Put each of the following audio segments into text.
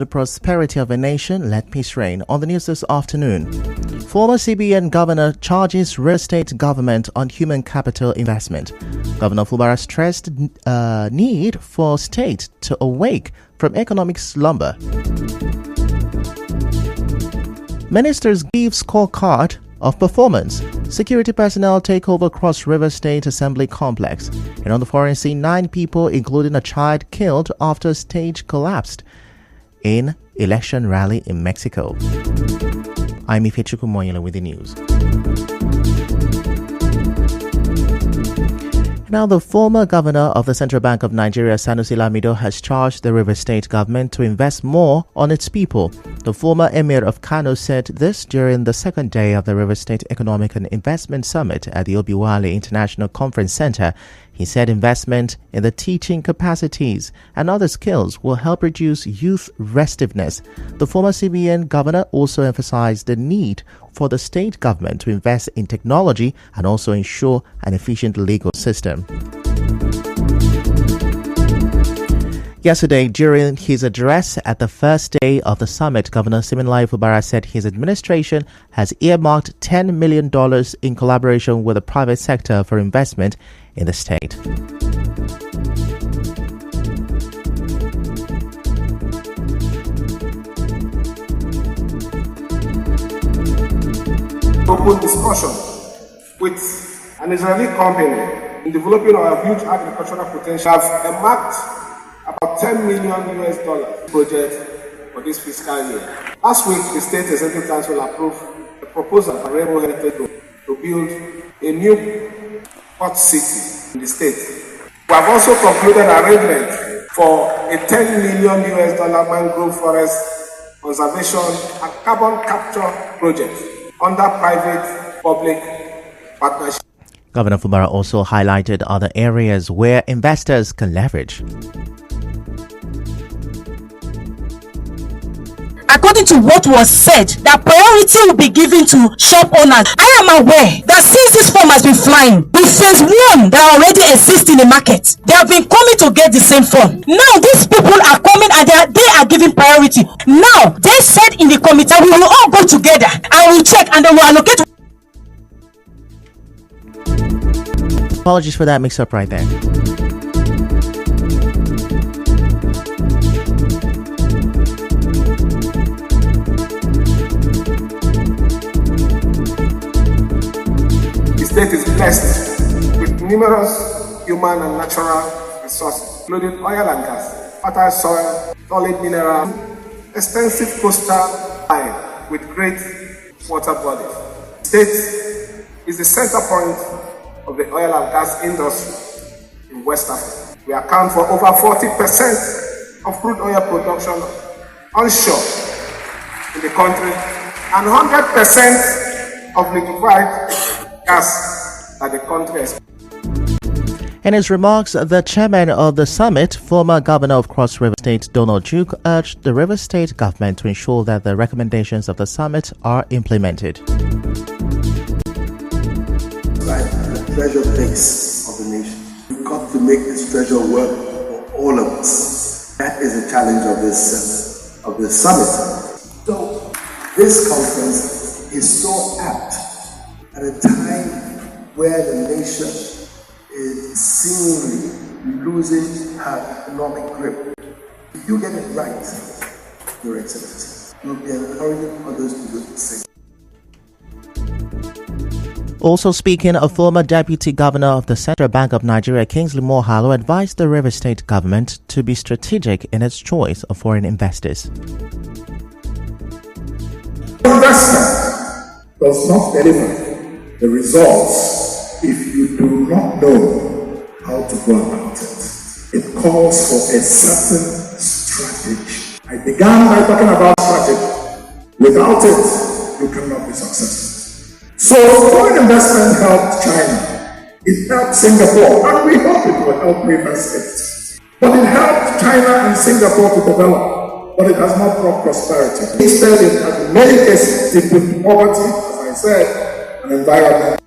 The prosperity of a nation, let peace reign. On the news this afternoon, former CBN governor charges real estate government on human capital investment. Governor Fubara stressed need for state to awake from economic slumber. Ministers give scorecard of performance. Security personnel take over Cross River State Assembly Complex. And on the foreign scene, 9 people, including a child, killed after a stage collapsed in election rally in Mexico. I'm Ifechuku Moyela with the news. Now, the former governor of the Central Bank of Nigeria, Sanusi Lamido, has charged the River State government to invest more on its people. The former emir of Kano said this during the second day of the River State Economic and Investment Summit at the Obiwale International Conference Center. He said investment in the teaching capacities and other skills will help reduce youth restiveness. The former CBN governor also emphasized the need for the state government to invest in technology and also ensure an efficient legal system. Yesterday, during his address at the first day of the summit, Governor Siminalayi Fubara said his administration has earmarked $10 million in collaboration with the private sector for investment in the state. Open discussion with an Israeli company in developing our huge agricultural potential have earmarked about $10 million project for this fiscal year. Last week, the State Executive Council approved a proposal by Rainbow Heritage Group to build a new port city in the state. We have also concluded an arrangement for a $10 million mangrove forest conservation and carbon capture project under private-public partnership. Governor Fubara also highlighted other areas where investors can leverage. According to what was said, that priority will be given to shop owners. I am aware that since this form has been flying, the phase 1 that already exists in the market, they have been coming to get the same form. Now these people are coming and they are giving priority. Now they said in the committee we will all go together and we'll check and then we'll allocate. Apologies for that mix-up right there. The state is blessed with numerous human and natural resources, including oil and gas, fertile soil, solid mineral, extensive coastal line with great water bodies. The state is the center point of the oil and gas industry in West Africa. We account for over 40% of crude oil production onshore in the country and 100% of liquefied gas that the country has. In his remarks, the chairman of the summit, former governor of Cross River State, Donald Duke, urged the River State government to ensure that the recommendations of the summit are implemented. The treasure base of the nation. We've got to make this treasure work for all of us. That is the challenge of this summit. So this conference is so apt at a time where the nation is seemingly losing her economic grip. If you get it right, Your Excellency, you'll be encouraging others to do the same. Also speaking, a former deputy governor of the Central Bank of Nigeria, Kingsley Moghalu, advised the River State government to be strategic in its choice of foreign investors. Investment does not deliver the results if you do not know how to go about it. It calls for a certain strategy. I began by talking about strategy. Without it, you cannot be successful. So foreign investment helped China. It helped Singapore, and we hope it will help River State. But it helped China and Singapore to develop, but it has not brought prosperity. Instead, it has in many cases deepened poverty, as I said, and environment.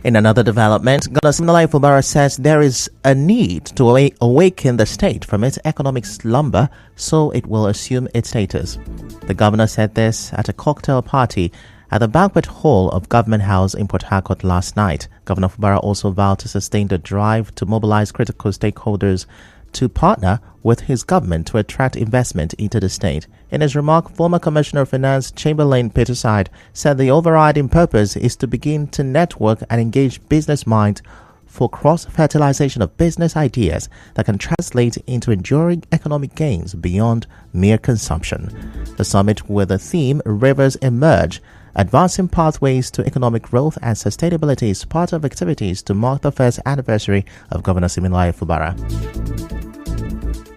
In another development, Governor Siminalayi Fubara says there is a need to awaken the state from its economic slumber so it will assume its status. The governor said this at a cocktail party at the banquet hall of Government House in Port Harcourt last night. Governor Fubara also vowed to sustain the drive to mobilize critical stakeholders to partner with his government to attract investment into the state. In his remark, former Commissioner of Finance Chamberlain Peterside said the overriding purpose is to begin to network and engage business minds for cross-fertilization of business ideas that can translate into enduring economic gains beyond mere consumption. The summit with the theme Rivers Emerge, Advancing Pathways to Economic Growth and Sustainability is part of activities to mark the first anniversary of Governor Siminalayi Fubara.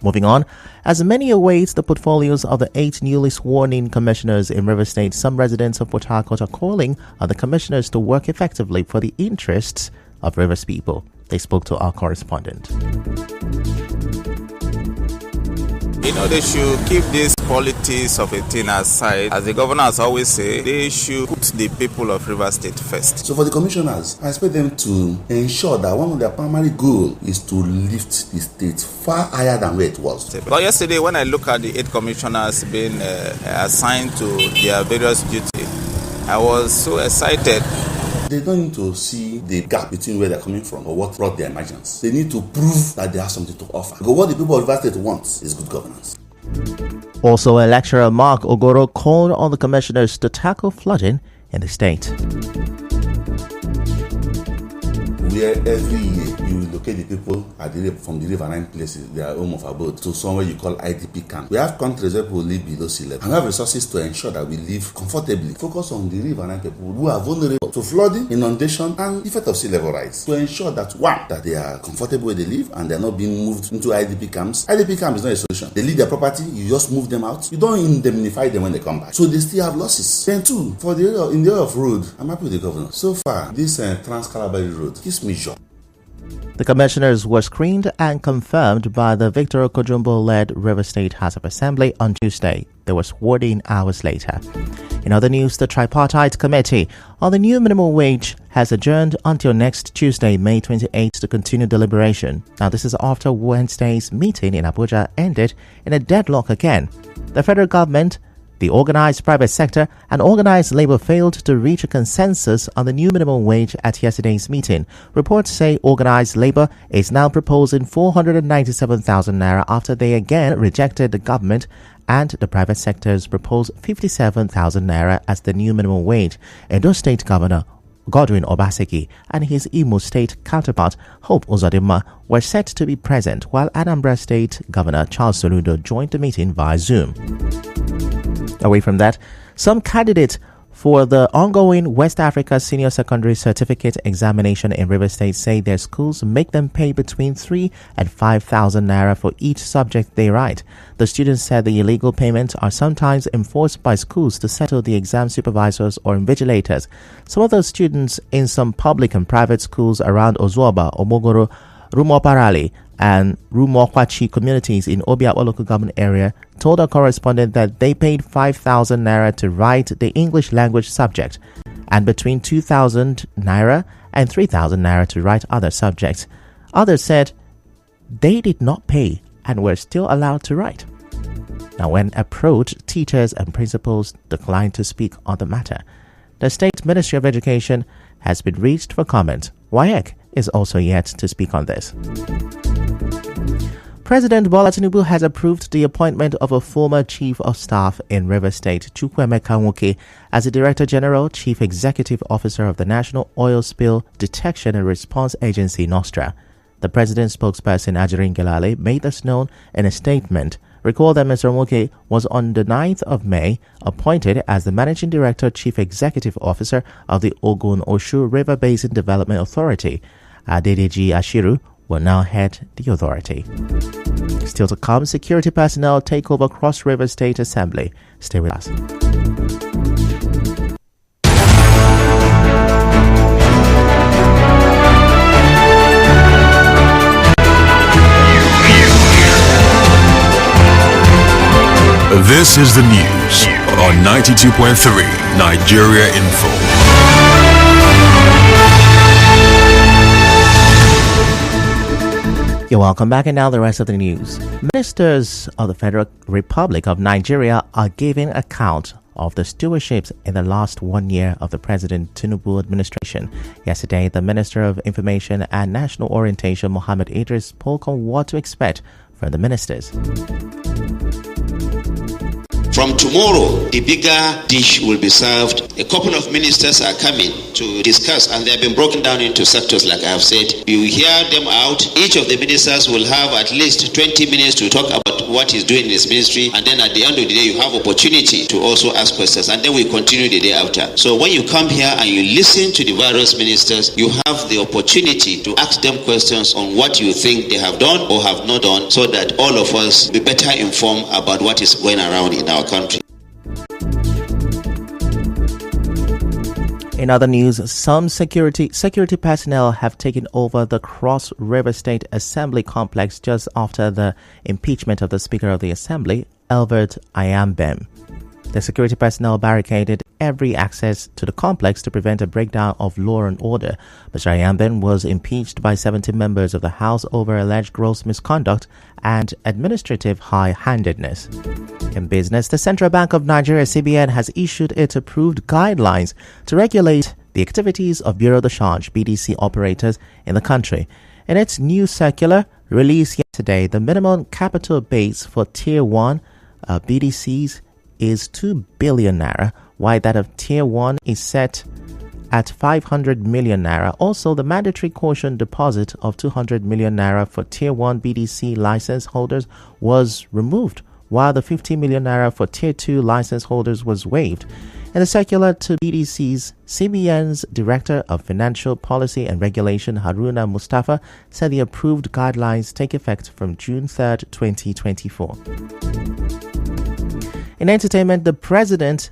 Moving on, as many await the portfolios of the 8 newly sworn-in commissioners in Rivers State, some residents of Port Harcourt are calling on the commissioners to work effectively for the interests of Rivers people. They spoke to our correspondent. They should keep this politics of a thing aside. As the governor has always said, they should put the people of Rivers State first. So for the commissioners, I expect them to ensure that one of their primary goals is to lift the state far higher than where it was. But yesterday, when I look at the 8 commissioners being assigned to their various duties, I was so excited. They don't need to see the gap between where they're coming from or what brought their emergence. They need to prove that they have something to offer. Because what the people of Rivers State want is good governance. Also, lecturer Mark Ogoro called on the commissioners to tackle flooding in the state. Where every year you locate the people from the riverine places, their home of abode, to somewhere you call IDP camp. We have countries where people live below sea level and we have resources to ensure that we live comfortably. Focus on the riverine people who are vulnerable to flooding, inundation, and effect of sea level rise. To ensure that that they are comfortable where they live and they are not being moved into IDP camps. IDP camp is not a solution. They leave their property, you just move them out. You don't indemnify them when they come back, so they still have losses. Then too, in the area of road, I'm happy with the governor. So far, this Trans-Calabar road gives me joy. The commissioners were screened and confirmed by the Victor Okojumbo-led River State House of Assembly on Tuesday. They were sworn in hours later. In other news, the Tripartite Committee on the new minimum wage has adjourned until next Tuesday, May 28, to continue deliberation. Now, this is after Wednesday's meeting in Abuja ended in a deadlock again. The federal government, the organized private sector and organized labor failed to reach a consensus on the new minimum wage at yesterday's meeting. Reports say organized labor is now proposing 497,000 naira after they again rejected the government and the private sector's proposed 57,000 naira as the new minimum wage. Edo State Governor Godwin Obaseki and his Imo State counterpart Hope Uzodinma were set to be present, while Anambra State Governor Charles Soludo joined the meeting via Zoom. Away from that, some candidates for the ongoing West Africa Senior Secondary Certificate examination in Rivers State say their schools make them pay between 3,000 and 5,000 naira for each subject they write. The students said the illegal payments are sometimes enforced by schools to settle the exam supervisors or invigilators. Some of those students in some public and private schools around Ozuoba, Omogoro, Rumoparali, and Rumokwachi communities in Obiakwa local government area told our correspondent that they paid 5,000 naira to write the English language subject and between 2,000 naira and 3,000 naira to write other subjects. Others said they did not pay and were still allowed to write. Now, when approached, teachers and principals declined to speak on the matter. The State Ministry of Education has been reached for comment. WAEC is also yet to speak on this. President Bola Tinubu has approved the appointment of a former Chief of Staff in Rivers State, Chukwuemeka Nwoke, as the Director General, Chief Executive Officer of the National Oil Spill Detection and Response Agency, NOSTRA. The President's spokesperson, Ajirin Gelale, made this known in a statement. Recall that Mr. Nwoke was on the 9th of May appointed as the Managing Director, Chief Executive Officer of the Ogun-Oshu River Basin Development Authority. Adedeji Ashiru will now head the authority. Still to come, security personnel take over Cross River State Assembly. Stay with us. This is the news on 92.3 Nigeria Info. You're welcome back, and now the rest of the news. Ministers of the Federal Republic of Nigeria are giving account of the stewardships in the last 1 year of the President Tinubu administration. Yesterday, the Minister of Information and National Orientation, Mohammed Idris, spoke on what to expect from the ministers. From tomorrow, the bigger dish will be served. A couple of ministers are coming to discuss, and they have been broken down into sectors, like I have said. You hear them out. Each of the ministers will have at least 20 minutes to talk about what he's doing in his ministry, and then at the end of the day, you have opportunity to also ask questions, and then we continue the day after. So when you come here and you listen to the various ministers, you have the opportunity to ask them questions on what you think they have done or have not done, so that all of us be better informed about what is going around in our country. In other news, some security personnel have taken over the Cross River State Assembly complex just after the impeachment of the Speaker of the Assembly, Albert Ayambem. The security personnel barricaded every access to the complex to prevent a breakdown of law and order. Mr. Ayambem was impeached by 70 members of the House over alleged gross misconduct and administrative high-handedness. In business, the Central Bank of Nigeria, CBN, has issued its approved guidelines to regulate the activities of Bureau de Change (BDC) operators in the country. In its new circular released yesterday, the minimum capital base for Tier 1 BDCs is 2 billion naira, while that of Tier 1 is set at 500 million naira. Also, the mandatory caution deposit of 200 million naira for Tier 1 BDC license holders was removed, while the 50 million naira for Tier 2 license holders was waived. In a circular to BDCs, CBN's Director of Financial Policy and Regulation, Haruna Mustafa, said the approved guidelines take effect from June 3rd, 2024. In entertainment, the president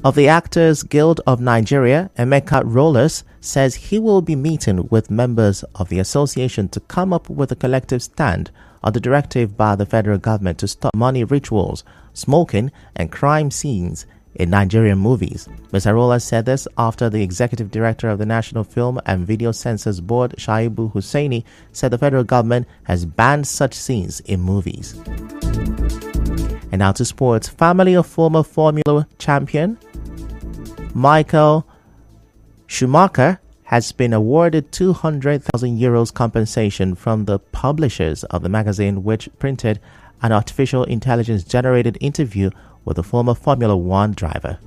of the Actors Guild of Nigeria, Emeka Rollas, says he will be meeting with members of the association to come up with a collective stand on the directive by the federal government to stop money rituals, smoking, and crime scenes in Nigerian movies. Mr. Rollas said this after the executive director of the National Film and Video Censors Board, Shaibu Hussaini, said the federal government has banned such scenes in movies. And now to sports. Family of former Formula champion Michael Schumacher has been awarded 200,000 euros compensation from the publishers of the magazine, which printed an artificial intelligence-generated interview with the former Formula One driver.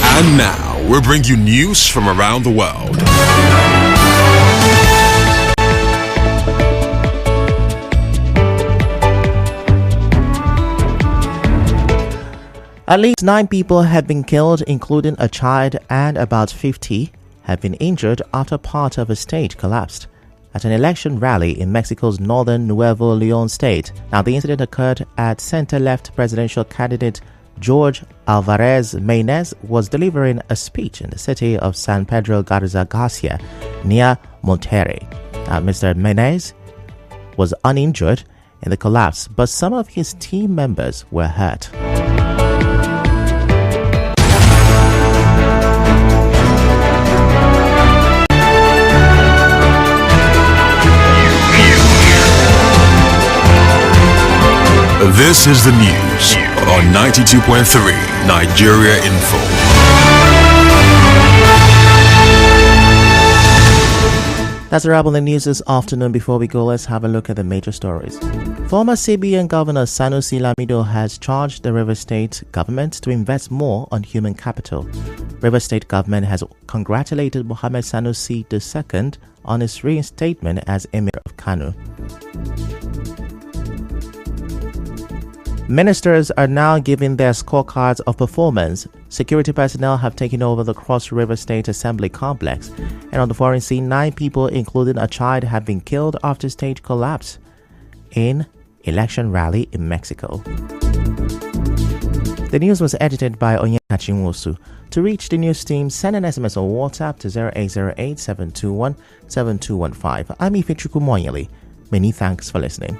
And now, we'll bring you news from around the world. At least 9 people have been killed, including a child, and about 50 have been injured after part of a stage collapsed at an election rally in Mexico's northern Nuevo Leon state. Now, the incident occurred at center-left presidential candidate George Alvarez Maynez was delivering a speech in the city of San Pedro Garza Garcia near Monterrey. Mr. Maynez was uninjured in the collapse, but some of his team members were hurt. This is the news on 92.3 Nigeria Info. That's a wrap on the news this afternoon. Before we go, let's have a look at the major stories. Former CBN Governor Sanusi Lamido has charged the River State government to invest more on human capital. River State government has congratulated Mohammed Sanusi II on his reinstatement as Emir of Kano. Ministers are now giving their scorecards of performance. Security personnel have taken over the Cross River State Assembly complex. And on the foreign scene, 9 people, including a child, have been killed after stage collapse in election rally in Mexico. The news was edited by Onyeka Chinwosu. To reach the news team, send an SMS on WhatsApp to 0808-721-7215. I'm Ifechukwu Monyele. Many thanks for listening.